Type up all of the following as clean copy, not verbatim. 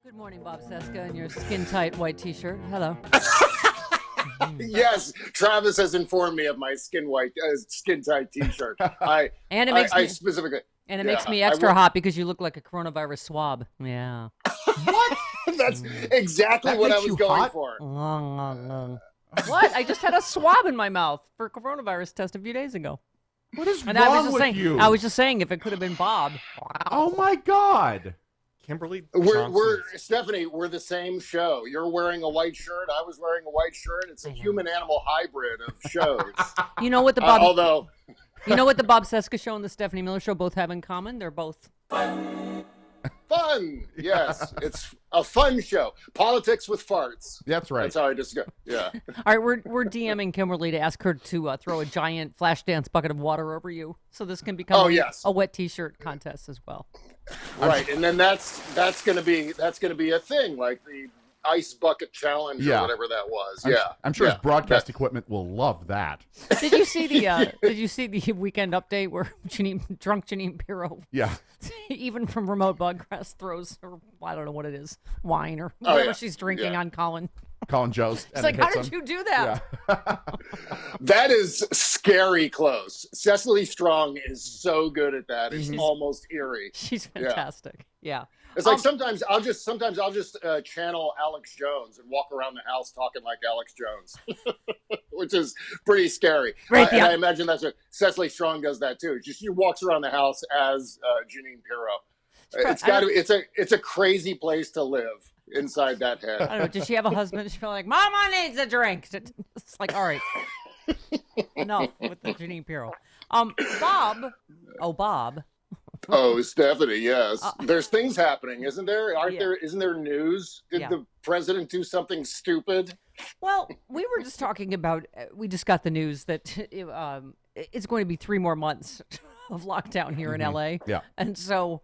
Good morning, Bob Cesca, in your skin-tight white T-shirt. Hello. Yes, Travis has informed me of my skin-tight T-shirt. And it makes me specifically, makes me extra hot because you look like a coronavirus swab. Yeah. What? That's exactly what I was going for. What? I just had a swab in my mouth for a coronavirus test a few days ago. What is wrong with you? I was just saying if it could have been Bob. Wow. Oh my God. Kimberly Stephanie, we're the same show. You're wearing a white shirt. I was wearing a white shirt. It's a human-animal hybrid of shows. You know what the Bob You know what the Bob Cesca show and the Stephanie Miller show both have in common? They're both fun. Yes, it's a fun show. Politics with farts. That's right. That's how I discuss. Yeah. All right, we're DMing Kimberly to ask her to throw a giant flash dance bucket of water over you, so this can become a wet T-shirt contest as well. Right, and then that's gonna be a thing, like the ice bucket challenge or whatever that was. I'm sure his broadcast equipment will love that. Did you see the weekend update where drunk Janine Pirro? Yeah. Even from remote Buggrass throws her, I don't know what it is, wine or whatever she's drinking on Colin Jost. It's like, how did you do that? Yeah. That is scary close. Cecily Strong is so good at that. It's almost eerie. She's fantastic. Yeah. It's like sometimes I'll just channel Alex Jones and walk around the house talking like Alex Jones, which is pretty scary. Right, and I imagine that's what Cecily Strong does that too. She walks around the house as Janine Pirro. It's a crazy place to live inside that head. I don't know. Does she have a husband? She's like, Mama needs a drink. It's like, all right, enough with the Janine Pirro. Bob. Oh, Stephanie, yes. There's things happening, isn't there? Isn't there news? Did the president do something stupid? Well, we were just talking about, we just got the news that it's going to be 3 more months of lockdown here in LA. Yeah. And so,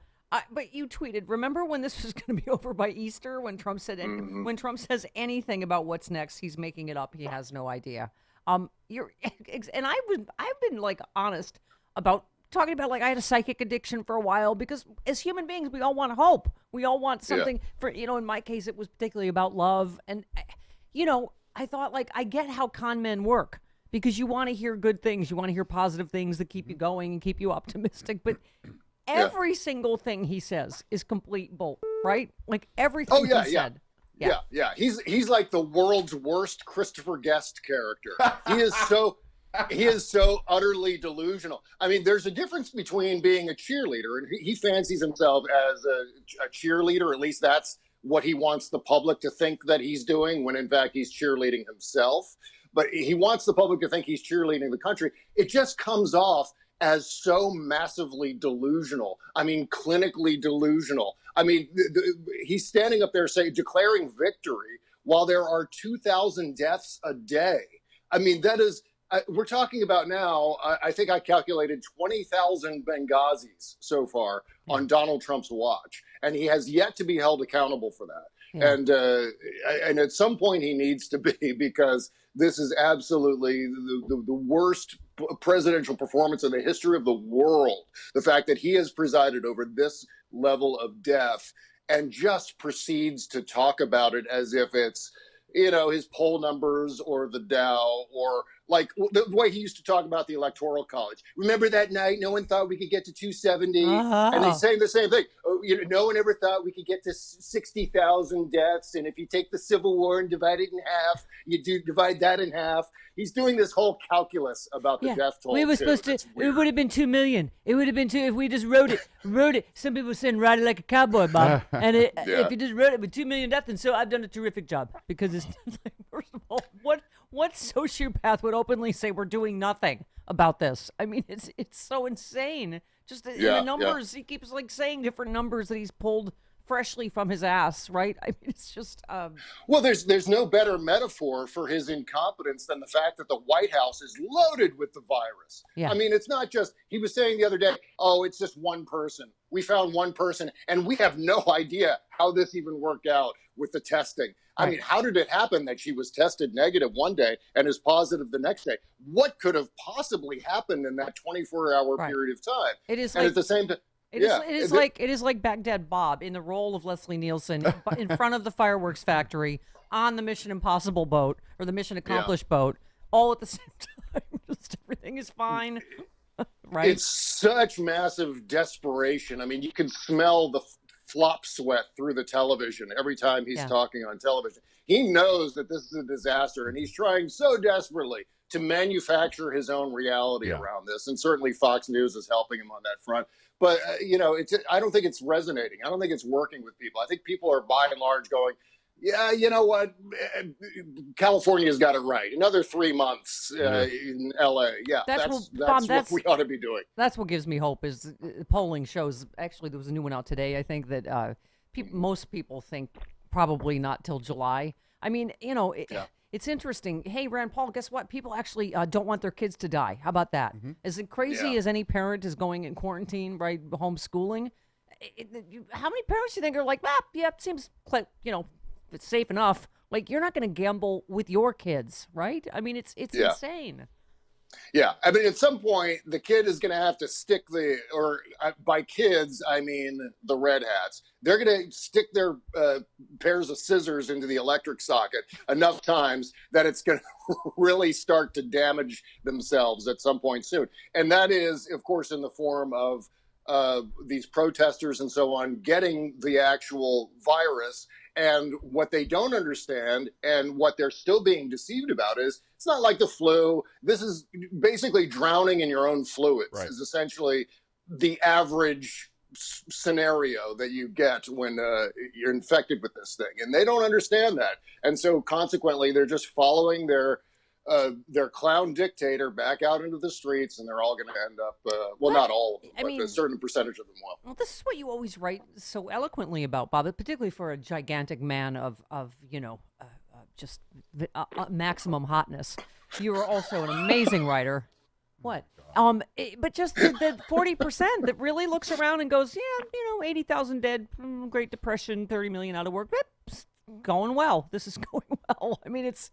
but you tweeted, remember when this was going to be over by Easter, when Trump said, when Trump says anything about what's next, he's making it up. He has no idea. And I've been like honest about talking about, like, I had a psychic addiction for a while because as human beings, we all want hope. We all want something for, in my case, it was particularly about love. And, I thought, like, I get how con men work because you want to hear good things. You want to hear positive things that keep you going and keep you optimistic. But every single thing he says is complete bull, right? Like everything he said. Yeah. He's like the world's worst Christopher Guest character. He is so utterly delusional. I mean, there's a difference between being a cheerleader, and he fancies himself as a cheerleader. At least that's what he wants the public to think that he's doing, when in fact he's cheerleading himself. But he wants the public to think he's cheerleading the country. It just comes off as so massively delusional. I mean, clinically delusional. I mean, he's standing up there declaring victory while there are 2,000 deaths a day. I mean, that is... we're talking about now, I think I calculated 20,000 Benghazis so far on Donald Trump's watch, and he has yet to be held accountable for that. Yeah. And at some point he needs to be, because this is absolutely the worst presidential performance in the history of the world. The fact that he has presided over this level of death and just proceeds to talk about it as if it's, his poll numbers or the Dow, or like the way he used to talk about the Electoral College. Remember that night? No one thought we could get to 270. And they say the same thing. Oh, no one ever thought we could get to 60,000 deaths. And if you take the Civil War and divide it in half, divide that in half. He's doing this whole calculus about the death toll. We were supposed to, it would have been 2 million. It would have been 2 if we just wrote it. Some people saying ride it like a cowboy, Bob. And if you just wrote it with 2 million deaths, and so I've done a terrific job. Because it's, first of all, what sociopath would openly say we're doing nothing about this? I mean, it's so insane. Just the numbers, he keeps like saying different numbers that he's pulled freshly from his ass, right? I mean, it's just... Well, there's no better metaphor for his incompetence than the fact that the White House is loaded with the virus. Yeah. I mean, it's not just... He was saying the other day, it's just one person. We found one person, and we have no idea how this even worked out with the testing. I mean, how did it happen that she was tested negative one day and is positive the next day? What could have possibly happened in that 24-hour period of time? It is, and like, at the same time... It is like Baghdad Bob in the role of Leslie Nielsen in front of the fireworks factory on the Mission Impossible boat or the Mission Accomplished boat, all at the same time. Just everything is fine, right? It's such massive desperation. I mean, you can smell the flop sweat through the television every time he's talking on television. He knows that this is a disaster, and he's trying so desperately to manufacture his own reality around this. And certainly Fox News is helping him on that front. But, I don't think it's resonating. I don't think it's working with people. I think people are by and large going, yeah, you know what? California's got it right. Another 3 months in LA. Yeah, that's what we ought to be doing. That's what gives me hope is polling shows. Actually, there was a new one out today. I think that most people think probably not till July. I mean, it's interesting. Hey, Rand Paul, guess what? People actually don't want their kids to die. How about that? Mm-hmm. Is it crazy as any parent is going in quarantine, right, homeschooling? How many parents do you think are like, it seems like, it's safe enough. Like, you're not going to gamble with your kids, right? I mean, it's insane. Yeah. I mean, at some point, the kid is going to have to stick by kids, I mean the red hats. They're going to stick their pairs of scissors into the electric socket enough times that it's going to really start to damage themselves at some point soon. And that is, of course, in the form of these protesters and so on getting the actual virus. And what they don't understand and what they're still being deceived about is it's not like the flu. This is basically drowning in your own fluids is essentially the average scenario that you get when you're infected with this thing. And they don't understand that. And so consequently, they're just following their clown dictator back out into the streets, and they're all going to end up, not all of them, but a certain percentage of them will. Well, this is what you always write so eloquently about, Bob, particularly for a gigantic man of just maximum hotness. You are also an amazing writer. What? But just the 40% that really looks around and goes, 80,000 dead, Great Depression, 30 million out of work, going well. This is going well. I mean, it's.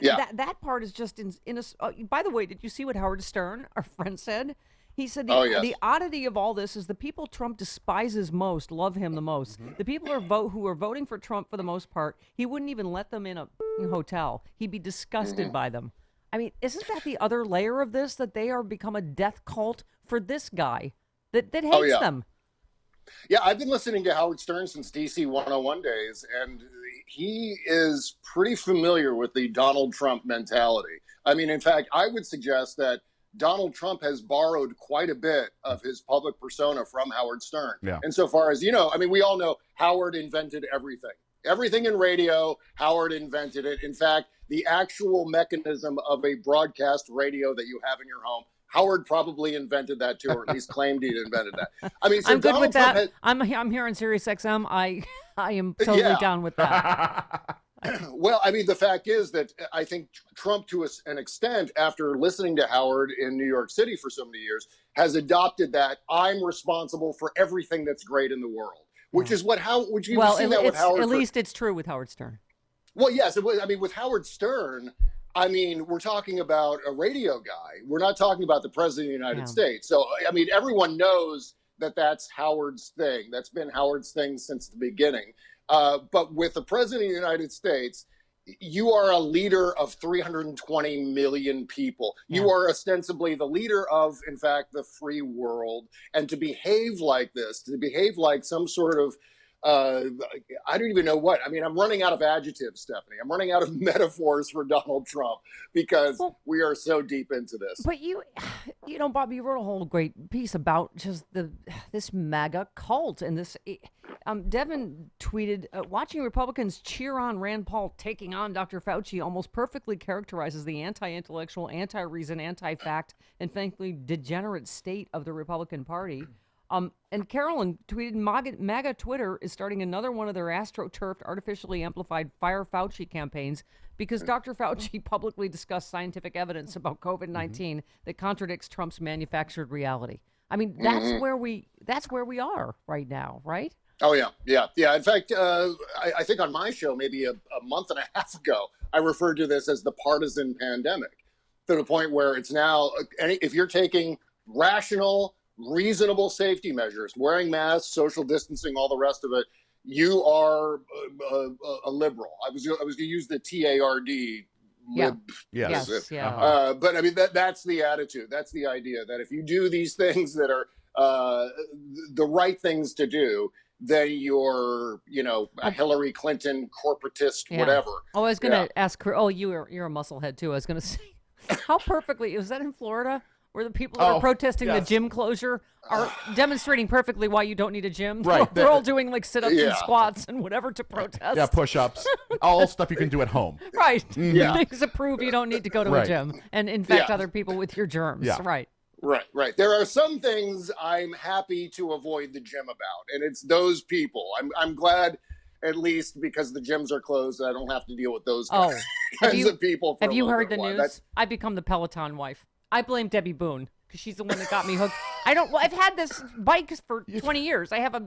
That part is just in a. By the way, did you see what Howard Stern, our friend, said? He said the oddity of all this is the people Trump despises most love him the most. Mm-hmm. The people who are voting for Trump for the most part, he wouldn't even let them in a hotel. He'd be disgusted by them. I mean, isn't that the other layer of this, that they are become a death cult for this guy that hates them? Yeah, I've been listening to Howard Stern since DC 101 days, and he is pretty familiar with the Donald Trump mentality. I mean, in fact, I would suggest that Donald Trump has borrowed quite a bit of his public persona from Howard Stern. Yeah. Insofar as, we all know Howard invented everything. Everything in radio, Howard invented it. In fact, the actual mechanism of a broadcast radio that you have in your home, Howard probably invented that too, or at least claimed he'd invented that. I mean, so I'm good with that. I'm here on Sirius XM. I am totally down with that. Well, I mean, the fact is that I think Trump, to an extent, after listening to Howard in New York City for so many years, has adopted that I'm responsible for everything that's great in the world, which is what would you see that with Howard? At least it's true with Howard Stern. Well, yes. I mean, with Howard Stern, we're talking about a radio guy. We're not talking about the president of the United States. So, I mean, everyone knows that that's Howard's thing. That's been Howard's thing since the beginning. But with the president of the United States, you are a leader of 320 million people. Yeah. You are ostensibly the leader of, in fact, the free world. And to behave like this, to behave like some sort of, I don't even know what. I mean, I'm running out of adjectives, Stephanie. I'm running out of metaphors for Donald Trump because we are so deep into this. But Bob, you wrote a whole great piece about just this MAGA cult. And this, Devin tweeted, watching Republicans cheer on Rand Paul taking on Dr. Fauci almost perfectly characterizes the anti-intellectual, anti-reason, anti-fact, and frankly degenerate state of the Republican Party. And Carolyn tweeted, MAGA Twitter is starting another one of their astroturfed, artificially amplified Fire Fauci campaigns because Dr. Fauci publicly discussed scientific evidence about COVID-19 that contradicts Trump's manufactured reality. I mean, that's where we are right now, right? Oh, yeah. In fact, I think on my show, maybe a month and a half ago, I referred to this as the partisan pandemic, to the point where it's now, if you're taking rational, reasonable safety measures, wearing masks, social distancing, all the rest of it, you are a liberal. I was going to use the TARD. Yeah. Yes. Yeah. But I mean, that's the attitude. That's the idea that if you do these things that are the right things to do, then you're, a Hillary Clinton corporatist, whatever. Oh, I was going to ask her. Oh, you're a musclehead too. I was going to say, how perfectly was that in Florida, where the people that are protesting the gym closure are demonstrating perfectly why you don't need a gym? Right. They're all doing like sit-ups and squats and whatever to protest. Yeah, push-ups, all stuff you can do at home. Right. Yeah. Things that prove you don't need to go to a gym and infect other people with your germs. Yeah. Right. Right. There are some things I'm happy to avoid the gym about, and it's those people. I'm glad, at least because the gyms are closed, I don't have to deal with those kinds of people. Have you heard the news? I've become the Peloton wife. I blame Debbie Boone because she's the one that got me hooked. I've had this bike for 20 years. I have a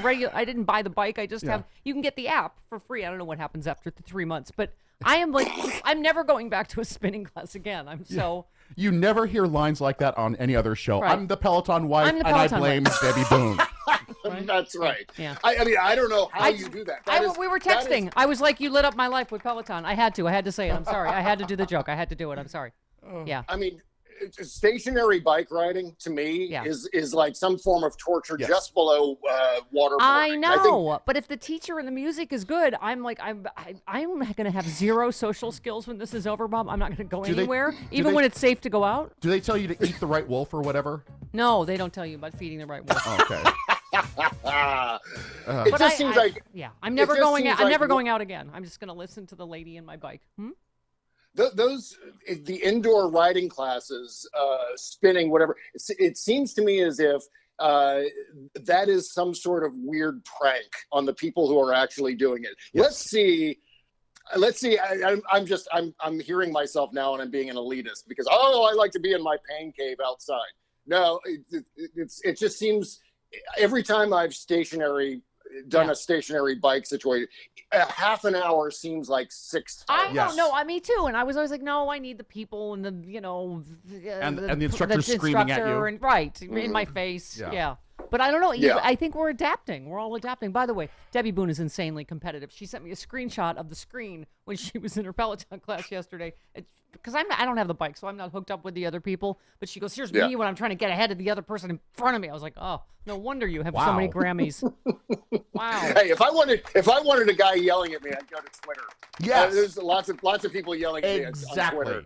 regular. I didn't buy the bike. I just have. You can get the app for free. I don't know what happens after the 3 months, but I am like, I'm never going back to a spinning class again. I'm so. You never hear lines like that on any other show. Right. I'm the Peloton wife, I'm the and I Peloton blame wife. Debbie Boone. Right? That's right. Yeah. I mean, I don't know how you do that. We were texting. I was like, you lit up my life with Peloton. I had to say it. I'm sorry. I had to do the joke. I had to do it. I'm sorry. Yeah. I mean, stationary bike riding to me is like some form of torture just below waterboarding. I know, but if the teacher and the music is good, I'm like, I'm going to have zero social skills when this is over, Bob. I'm not going to go anywhere, even when it's safe to go out. Do they tell you to eat the right wolf or whatever? No, they don't tell you about feeding the right wolf. Oh, okay. It just seems like I'm never going out. I'm never going out again. I'm just going to listen to the lady in my bike. The indoor riding classes, spinning, whatever. It seems to me as if that is some sort of weird prank on the people who are actually doing it. Yes. Let's see. I'm hearing myself now, and I'm being an elitist because I like to be in my pain cave outside. No, it just seems every time I've done a stationary bike situation, a half an hour seems like 6 times. I don't know. Me too. And I was always like, no, I need the people and the and the instructor screaming at you and in my face. Yeah. But I don't know. I think we're adapting. We're all adapting. By the way, Debbie Boone is insanely competitive. She sent me a screenshot of the screen when she was in her Peloton class yesterday. Because I don't have the bike, so I'm not hooked up with the other people. But she goes, here's me when I'm trying to get ahead of the other person in front of me. I was like, oh, no wonder you have so many Grammys. Wow. Hey, if I wanted a guy yelling at me, I'd go to Twitter. Yes. There's lots of people yelling at me on Twitter.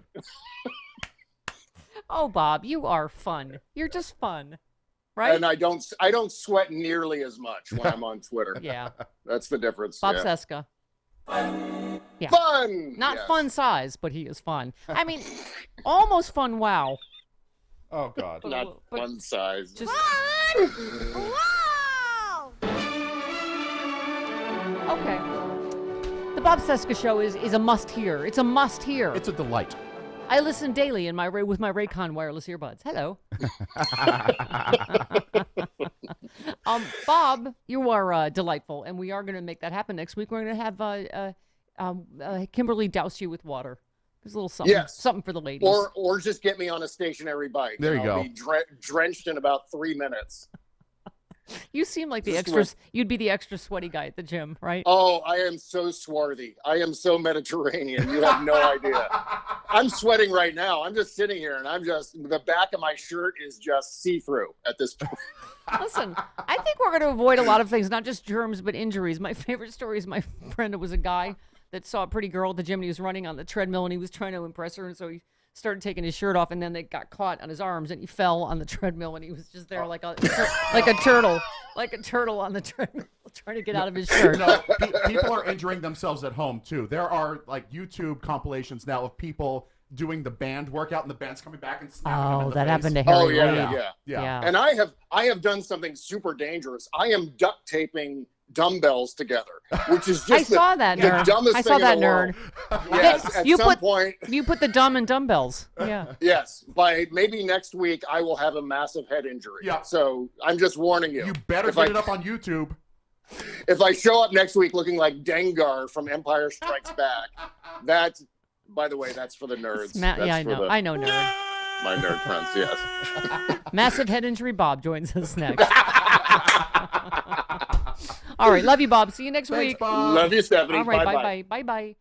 Oh, Bob, you are fun. You're just fun. Right? And I don't sweat nearly as much when I'm on Twitter. Yeah. That's the difference. Bob Cesca. Yeah. Fun! Not fun size, but he is fun. I mean, almost fun wow. Oh, God. Not fun size. Just... Fun! Wow! Okay. The Bob Cesca Show is a must-hear. It's a must-hear. It's a delight. I listen daily with my Raycon wireless earbuds. Hello. Bob, you are delightful, and we are going to make that happen next week. We're going to have Kimberly douse you with water. There's a little something, something for the ladies. Or just get me on a stationary bike. There you go. I'll be drenched in about 3 minutes. You seem like the extra. You'd be the extra sweaty guy at the gym, right? Oh, I am so swarthy. I am so Mediterranean. You have no idea. I'm sweating right now. I'm just sitting here, and the back of my shirt is just see-through at this point. Listen, I think we're going to avoid a lot of things, not just germs, but injuries. My favorite story is my friend was a guy that saw a pretty girl at the gym, and he was running on the treadmill, and he was trying to impress her, and so he started taking his shirt off, and then they got caught on his arms, and he fell on the treadmill, and he was just there like a turtle on the treadmill, trying to get out of his shirt. People are injuring themselves at home too. There are like YouTube compilations now of people doing the band workout, and the band's coming back and snapping them in the that face. happened to Harry. Yeah. And I have done something super dangerous. I am duct taping dumbbells together, which is just the dumbest thing in the world. Yes, at some point. You put the dumb in dumbbells. Yeah. Yes, by maybe next week, I will have a massive head injury. Yeah. So I'm just warning you. You better get it up on YouTube. If I show up next week looking like Dengar from Empire Strikes Back, by the way, that's for the nerds. I know nerds. my nerd friends. Yes. Massive head injury Bob joins us next. All right. Love you, Bob. See you next Thanks, week. Bob. Love you, Stephanie. All right. Bye-bye. Bye-bye. Bye-bye.